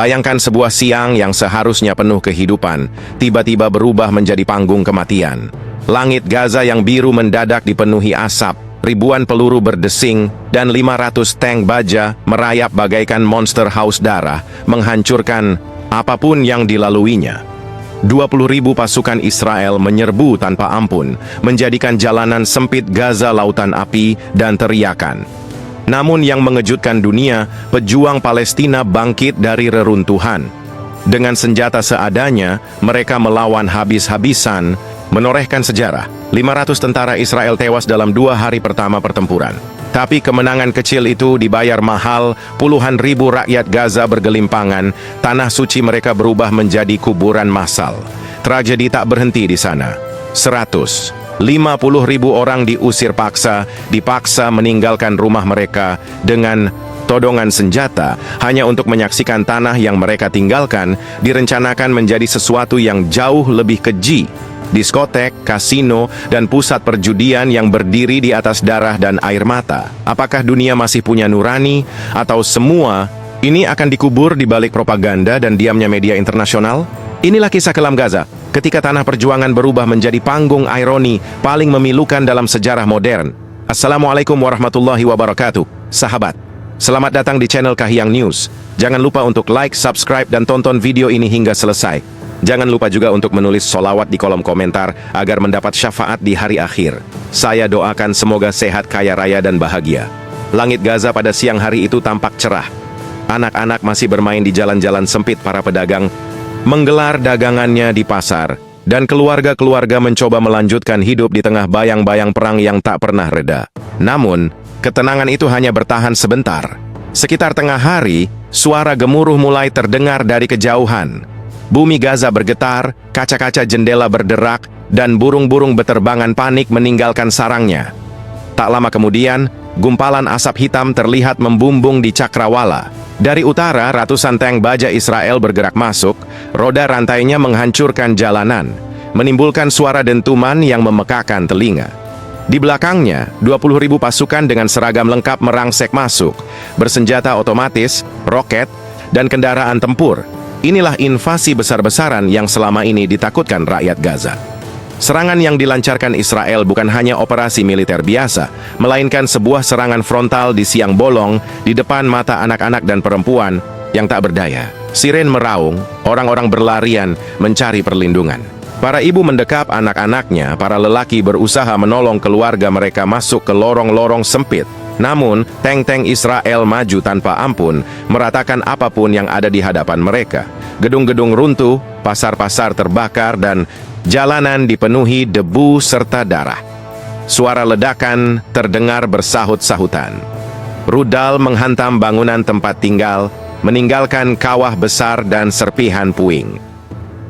Bayangkan sebuah siang yang seharusnya penuh kehidupan, tiba-tiba berubah menjadi panggung kematian. Langit Gaza yang biru mendadak dipenuhi asap, ribuan peluru berdesing, dan 500 tank baja merayap bagaikan monster haus darah, menghancurkan apapun yang dilaluinya. 20.000 pasukan Israel menyerbu tanpa ampun, menjadikan jalanan sempit Gaza lautan api dan teriakan. Namun yang mengejutkan dunia, pejuang Palestina bangkit dari reruntuhan. Dengan senjata seadanya, mereka melawan habis-habisan, menorehkan sejarah. 500 tentara Israel tewas dalam 2 hari pertama pertempuran. Tapi kemenangan kecil itu dibayar mahal, puluhan ribu rakyat Gaza bergelimpangan, tanah suci mereka berubah menjadi kuburan massal. Tragedi tak berhenti di sana. 150.000 orang diusir paksa, dipaksa meninggalkan rumah mereka dengan todongan senjata hanya untuk menyaksikan tanah yang mereka tinggalkan direncanakan menjadi sesuatu yang jauh lebih keji. Diskotek, kasino, dan pusat perjudian yang berdiri di atas darah dan air mata. Apakah dunia masih punya nurani, atau semua ini akan dikubur di balik propaganda dan diamnya media internasional? Inilah kisah kelam Gaza, ketika tanah perjuangan berubah menjadi panggung ironi paling memilukan dalam sejarah modern. Assalamualaikum warahmatullahi wabarakatuh, sahabat. Selamat datang di channel Kahiyang News. Jangan lupa untuk like, subscribe, dan tonton video ini hingga selesai. Jangan lupa juga untuk menulis sholawat di kolom komentar agar mendapat syafaat di hari akhir. Saya doakan semoga sehat, kaya raya, dan bahagia. Langit Gaza pada siang hari itu tampak cerah. Anak-anak masih bermain di jalan-jalan sempit para pedagang, menggelar dagangannya di pasar, dan keluarga-keluarga mencoba melanjutkan hidup di tengah bayang-bayang perang yang tak pernah reda. Namun, ketenangan itu hanya bertahan sebentar. Sekitar tengah hari, suara gemuruh mulai terdengar dari kejauhan. Bumi Gaza bergetar, kaca-kaca jendela berderak, dan burung-burung beterbangan panik meninggalkan sarangnya. Tak lama kemudian, gumpalan asap hitam terlihat membumbung di cakrawala. Dari utara, ratusan tank baja Israel bergerak masuk, roda rantainya menghancurkan jalanan, menimbulkan suara dentuman yang memekakan telinga. Di belakangnya, 20.000 pasukan dengan seragam lengkap merangsek masuk, bersenjata otomatis, roket, dan kendaraan tempur. Inilah invasi besar-besaran yang selama ini ditakutkan rakyat Gaza. Serangan yang dilancarkan Israel bukan hanya operasi militer biasa, melainkan sebuah serangan frontal di siang bolong di depan mata anak-anak dan perempuan yang tak berdaya. Siren meraung, orang-orang berlarian mencari perlindungan. Para ibu mendekap anak-anaknya, para lelaki berusaha menolong keluarga mereka masuk ke lorong-lorong sempit. Namun, tank-tank Israel maju tanpa ampun, meratakan apapun yang ada di hadapan mereka. Gedung-gedung runtuh, pasar-pasar terbakar, dan jalanan dipenuhi debu serta darah. Suara ledakan terdengar bersahut-sahutan. Rudal menghantam bangunan tempat tinggal, meninggalkan kawah besar dan serpihan puing.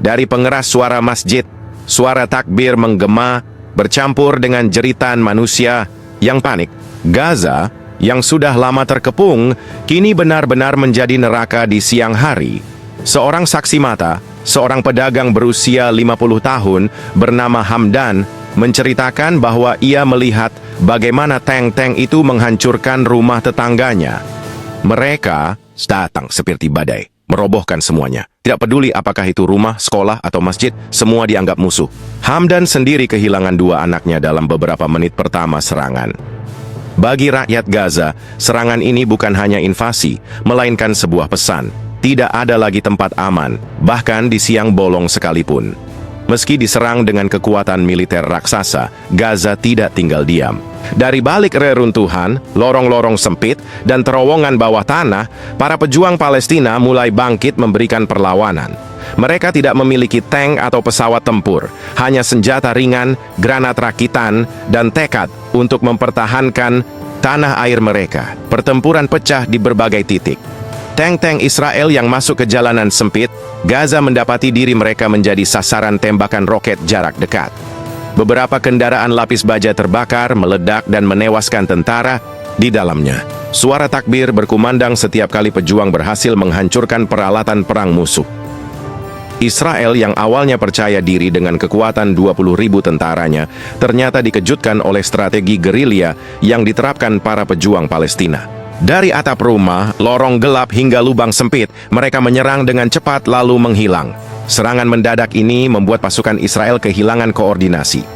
Dari pengeras suara masjid, suara takbir menggema, bercampur dengan jeritan manusia yang panik. Gaza, yang sudah lama terkepung, kini benar-benar menjadi neraka di siang hari. Seorang saksi mata, seorang pedagang berusia 50 tahun, bernama Hamdan, menceritakan bahwa ia melihat bagaimana tank-tank itu menghancurkan rumah tetangganya. Mereka datang seperti badai, merobohkan semuanya. Tidak peduli apakah itu rumah, sekolah, atau masjid, semua dianggap musuh. Hamdan sendiri kehilangan 2 anaknya dalam beberapa menit pertama serangan. Bagi rakyat Gaza, serangan ini bukan hanya invasi, melainkan sebuah pesan. Tidak ada lagi tempat aman, bahkan di siang bolong sekalipun. Meski diserang dengan kekuatan militer raksasa, Gaza tidak tinggal diam. Dari balik reruntuhan, lorong-lorong sempit, dan terowongan bawah tanah, para pejuang Palestina mulai bangkit memberikan perlawanan. Mereka tidak memiliki tank atau pesawat tempur, hanya senjata ringan, granat rakitan, dan tekad untuk mempertahankan tanah air mereka. Pertempuran pecah di berbagai titik. Tank-tank Israel yang masuk ke jalanan sempit, Gaza mendapati diri mereka menjadi sasaran tembakan roket jarak dekat. Beberapa kendaraan lapis baja terbakar, meledak, dan menewaskan tentara di dalamnya. Suara takbir berkumandang setiap kali pejuang berhasil menghancurkan peralatan perang musuh. Israel yang awalnya percaya diri dengan kekuatan 20.000 tentaranya, ternyata dikejutkan oleh strategi gerilya yang diterapkan para pejuang Palestina. Dari atap rumah, lorong gelap hingga lubang sempit, mereka menyerang dengan cepat lalu menghilang. Serangan mendadak ini membuat pasukan Israel kehilangan koordinasi.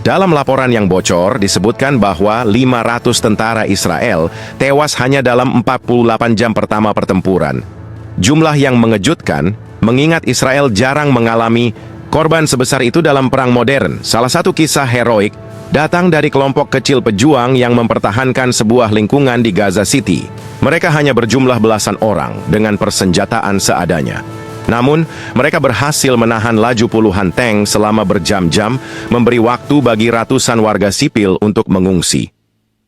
Dalam laporan yang bocor, disebutkan bahwa 500 tentara Israel tewas hanya dalam 48 jam pertama pertempuran. Jumlah yang mengejutkan, mengingat Israel jarang mengalami korban sebesar itu dalam perang modern. Salah satu kisah heroik datang dari kelompok kecil pejuang yang mempertahankan sebuah lingkungan di Gaza City. Mereka hanya berjumlah belasan orang dengan persenjataan seadanya. Namun, mereka berhasil menahan laju puluhan tank selama berjam-jam, memberi waktu bagi ratusan warga sipil untuk mengungsi.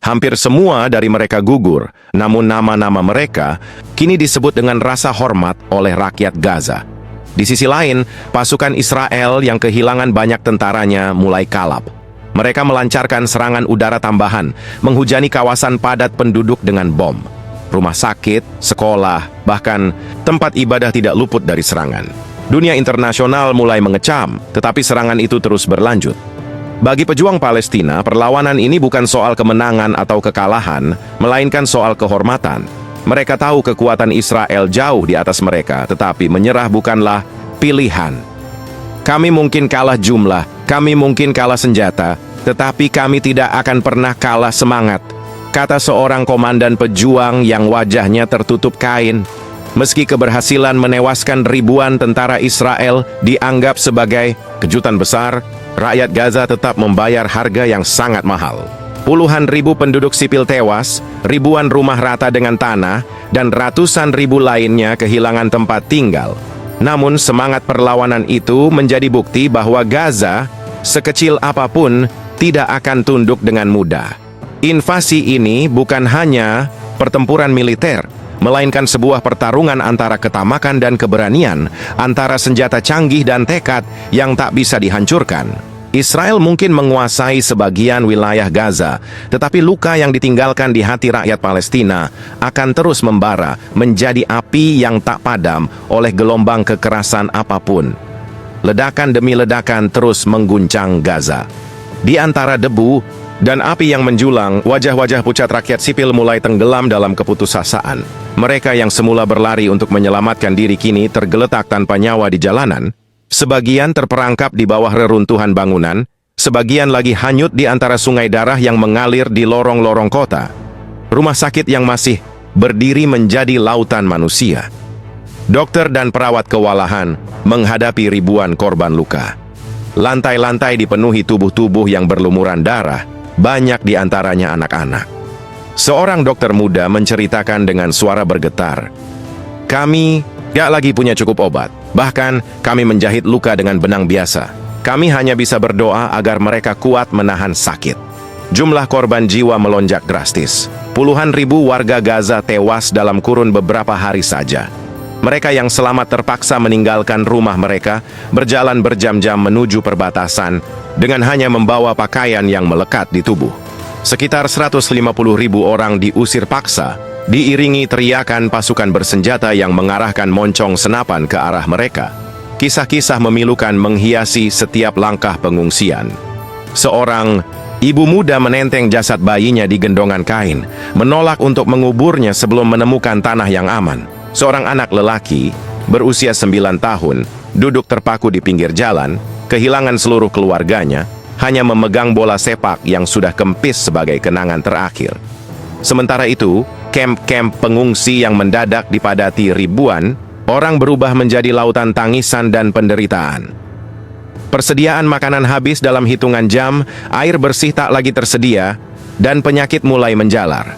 Hampir semua dari mereka gugur, namun nama-nama mereka kini disebut dengan rasa hormat oleh rakyat Gaza. Di sisi lain, pasukan Israel yang kehilangan banyak tentaranya mulai kalap. Mereka melancarkan serangan udara tambahan, menghujani kawasan padat penduduk dengan bom. Rumah sakit, sekolah, bahkan tempat ibadah tidak luput dari serangan. Dunia internasional mulai mengecam, tetapi serangan itu terus berlanjut. Bagi pejuang Palestina, perlawanan ini bukan soal kemenangan atau kekalahan, melainkan soal kehormatan. Mereka tahu kekuatan Israel jauh di atas mereka, tetapi menyerah bukanlah pilihan. Kami mungkin kalah jumlah, kami mungkin kalah senjata, tetapi kami tidak akan pernah kalah semangat, kata seorang komandan pejuang yang wajahnya tertutup kain. Meski keberhasilan menewaskan ribuan tentara Israel dianggap sebagai kejutan besar, rakyat Gaza tetap membayar harga yang sangat mahal. Puluhan ribu penduduk sipil tewas, ribuan rumah rata dengan tanah, dan ratusan ribu lainnya kehilangan tempat tinggal. Namun semangat perlawanan itu menjadi bukti bahwa Gaza, sekecil apapun, tidak akan tunduk dengan mudah. Invasi ini bukan hanya pertempuran militer, melainkan sebuah pertarungan antara ketamakan dan keberanian, antara senjata canggih dan tekad yang tak bisa dihancurkan. Israel mungkin menguasai sebagian wilayah Gaza, tetapi luka yang ditinggalkan di hati rakyat Palestina akan terus membara menjadi api yang tak padam oleh gelombang kekerasan apapun. Ledakan demi ledakan terus mengguncang Gaza. Di antara debu dan api yang menjulang, wajah-wajah pucat rakyat sipil mulai tenggelam dalam keputusasaan. Mereka yang semula berlari untuk menyelamatkan diri kini tergeletak tanpa nyawa di jalanan. Sebagian terperangkap di bawah reruntuhan bangunan, sebagian lagi hanyut di antara sungai darah yang mengalir di lorong-lorong kota. Rumah sakit yang masih berdiri menjadi lautan manusia. Dokter dan perawat kewalahan menghadapi ribuan korban luka. Lantai-lantai dipenuhi tubuh-tubuh yang berlumuran darah, banyak di antaranya anak-anak. Seorang dokter muda menceritakan dengan suara bergetar, "Kami gak lagi punya cukup obat. Bahkan, kami menjahit luka dengan benang biasa. Kami hanya bisa berdoa agar mereka kuat menahan sakit." Jumlah korban jiwa melonjak drastis. Puluhan ribu warga Gaza tewas dalam kurun beberapa hari saja. Mereka yang selamat terpaksa meninggalkan rumah mereka, berjalan berjam-jam menuju perbatasan, dengan hanya membawa pakaian yang melekat di tubuh. Sekitar 150 ribu orang diusir paksa, diiringi teriakan pasukan bersenjata yang mengarahkan moncong senapan ke arah mereka. Kisah-kisah memilukan menghiasi setiap langkah pengungsian. Seorang ibu muda menenteng jasad bayinya di gendongan kain, menolak untuk menguburnya sebelum menemukan tanah yang aman. Seorang anak lelaki, berusia 9 tahun, duduk terpaku di pinggir jalan, kehilangan seluruh keluarganya, hanya memegang bola sepak yang sudah kempis sebagai kenangan terakhir. Sementara itu, kamp-kamp pengungsi yang mendadak dipadati ribuan, orang berubah menjadi lautan tangisan dan penderitaan. Persediaan makanan habis dalam hitungan jam, air bersih tak lagi tersedia, dan penyakit mulai menjalar.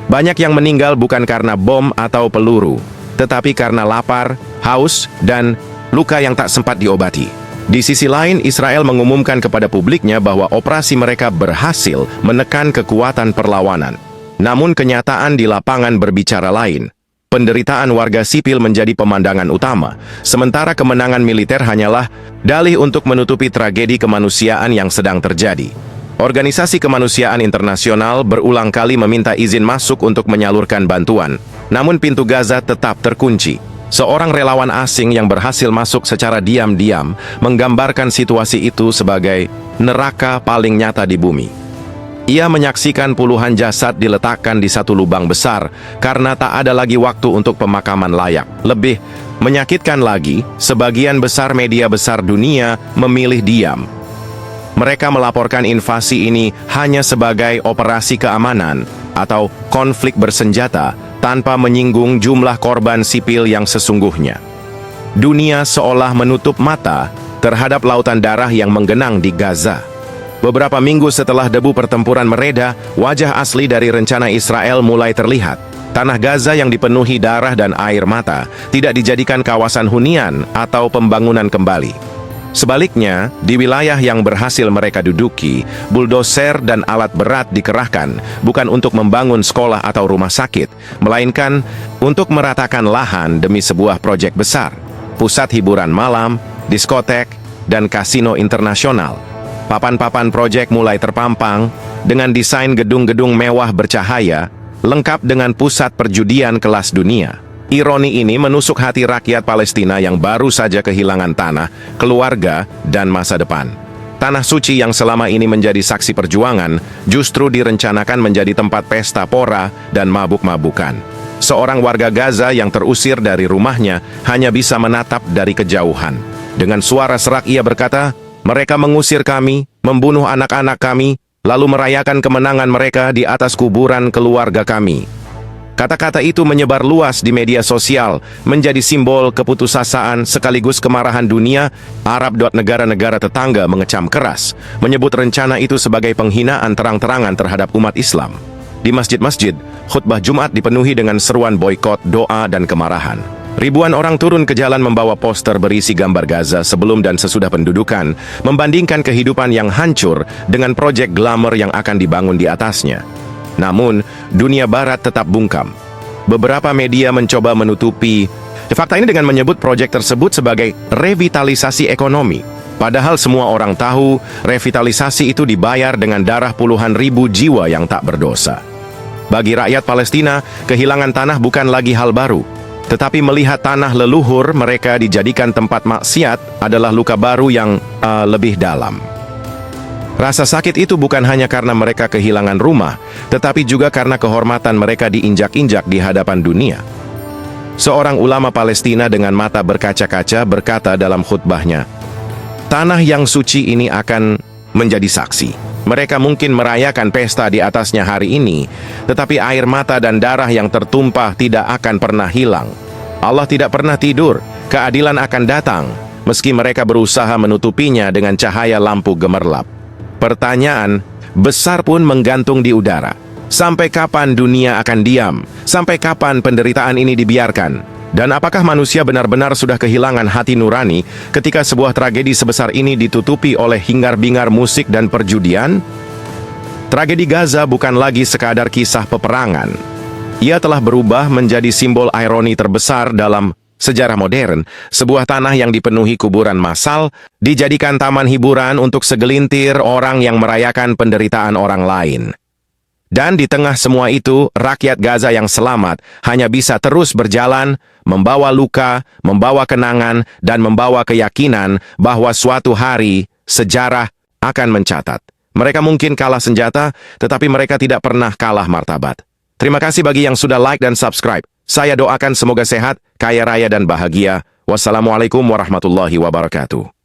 Banyak yang meninggal bukan karena bom atau peluru, tetapi karena lapar, haus, dan luka yang tak sempat diobati. Di sisi lain, Israel mengumumkan kepada publiknya bahwa operasi mereka berhasil menekan kekuatan perlawanan. Namun kenyataan di lapangan berbicara lain. Penderitaan warga sipil menjadi pemandangan utama, sementara kemenangan militer hanyalah dalih untuk menutupi tragedi kemanusiaan yang sedang terjadi. Organisasi kemanusiaan internasional berulang kali meminta izin masuk untuk menyalurkan bantuan, namun pintu Gaza tetap terkunci. Seorang relawan asing yang berhasil masuk secara diam-diam menggambarkan situasi itu sebagai neraka paling nyata di bumi. Ia menyaksikan puluhan jasad diletakkan di satu lubang besar karena tak ada lagi waktu untuk pemakaman layak. Lebih menyakitkan lagi, sebagian besar media besar dunia memilih diam. Mereka melaporkan invasi ini hanya sebagai operasi keamanan atau konflik bersenjata tanpa menyinggung jumlah korban sipil yang sesungguhnya. Dunia seolah menutup mata terhadap lautan darah yang menggenang di Gaza. Beberapa minggu setelah debu pertempuran mereda, wajah asli dari rencana Israel mulai terlihat. Tanah Gaza yang dipenuhi darah dan air mata tidak dijadikan kawasan hunian atau pembangunan kembali. Sebaliknya, di wilayah yang berhasil mereka duduki, buldoser dan alat berat dikerahkan bukan untuk membangun sekolah atau rumah sakit, melainkan untuk meratakan lahan demi sebuah proyek besar. Pusat hiburan malam, diskotek, dan kasino internasional. Papan-papan proyek mulai terpampang dengan desain gedung-gedung mewah bercahaya, lengkap dengan pusat perjudian kelas dunia. Ironi ini menusuk hati rakyat Palestina yang baru saja kehilangan tanah, keluarga, dan masa depan. Tanah suci yang selama ini menjadi saksi perjuangan justru direncanakan menjadi tempat pesta pora dan mabuk-mabukan. Seorang warga Gaza yang terusir dari rumahnya hanya bisa menatap dari kejauhan. Dengan suara serak ia berkata, "Mereka mengusir kami, membunuh anak-anak kami, lalu merayakan kemenangan mereka di atas kuburan keluarga kami." Kata-kata itu menyebar luas di media sosial, menjadi simbol keputusasaan sekaligus kemarahan dunia. Arab. Negara-negara tetangga mengecam keras, menyebut rencana itu sebagai penghinaan terang-terangan terhadap umat Islam. Di masjid-masjid, khutbah Jumat dipenuhi dengan seruan boikot, doa, dan kemarahan. Ribuan orang turun ke jalan membawa poster berisi gambar Gaza sebelum dan sesudah pendudukan, membandingkan kehidupan yang hancur dengan proyek glamour yang akan dibangun di atasnya. Namun, dunia barat tetap bungkam. Beberapa media mencoba menutupi fakta ini dengan menyebut proyek tersebut sebagai revitalisasi ekonomi. Padahal semua orang tahu, revitalisasi itu dibayar dengan darah puluhan ribu jiwa yang tak berdosa. Bagi rakyat Palestina, kehilangan tanah bukan lagi hal baru. Tetapi melihat tanah leluhur mereka dijadikan tempat maksiat adalah luka baru yang lebih dalam. Rasa sakit itu bukan hanya karena mereka kehilangan rumah, tetapi juga karena kehormatan mereka diinjak-injak di hadapan dunia. Seorang ulama Palestina dengan mata berkaca-kaca berkata dalam khutbahnya, "Tanah yang suci ini akan menjadi saksi. Mereka mungkin merayakan pesta di atasnya hari ini, tetapi air mata dan darah yang tertumpah tidak akan pernah hilang. Allah tidak pernah tidur, keadilan akan datang, meski mereka berusaha menutupinya dengan cahaya lampu gemerlap." Pertanyaan besar pun menggantung di udara. Sampai kapan dunia akan diam? Sampai kapan penderitaan ini dibiarkan? Dan apakah manusia benar-benar sudah kehilangan hati nurani ketika sebuah tragedi sebesar ini ditutupi oleh hingar-bingar musik dan perjudian? Tragedi Gaza bukan lagi sekadar kisah peperangan. Ia telah berubah menjadi simbol ironi terbesar dalam sejarah modern. Sebuah tanah yang dipenuhi kuburan massal dijadikan taman hiburan untuk segelintir orang yang merayakan penderitaan orang lain. Dan di tengah semua itu, rakyat Gaza yang selamat hanya bisa terus berjalan, membawa luka, membawa kenangan, dan membawa keyakinan bahwa suatu hari sejarah akan mencatat. Mereka mungkin kalah senjata, tetapi mereka tidak pernah kalah martabat. Terima kasih bagi yang sudah like dan subscribe. Saya doakan semoga sehat, kaya raya dan bahagia. Wassalamualaikum warahmatullahi wabarakatuh.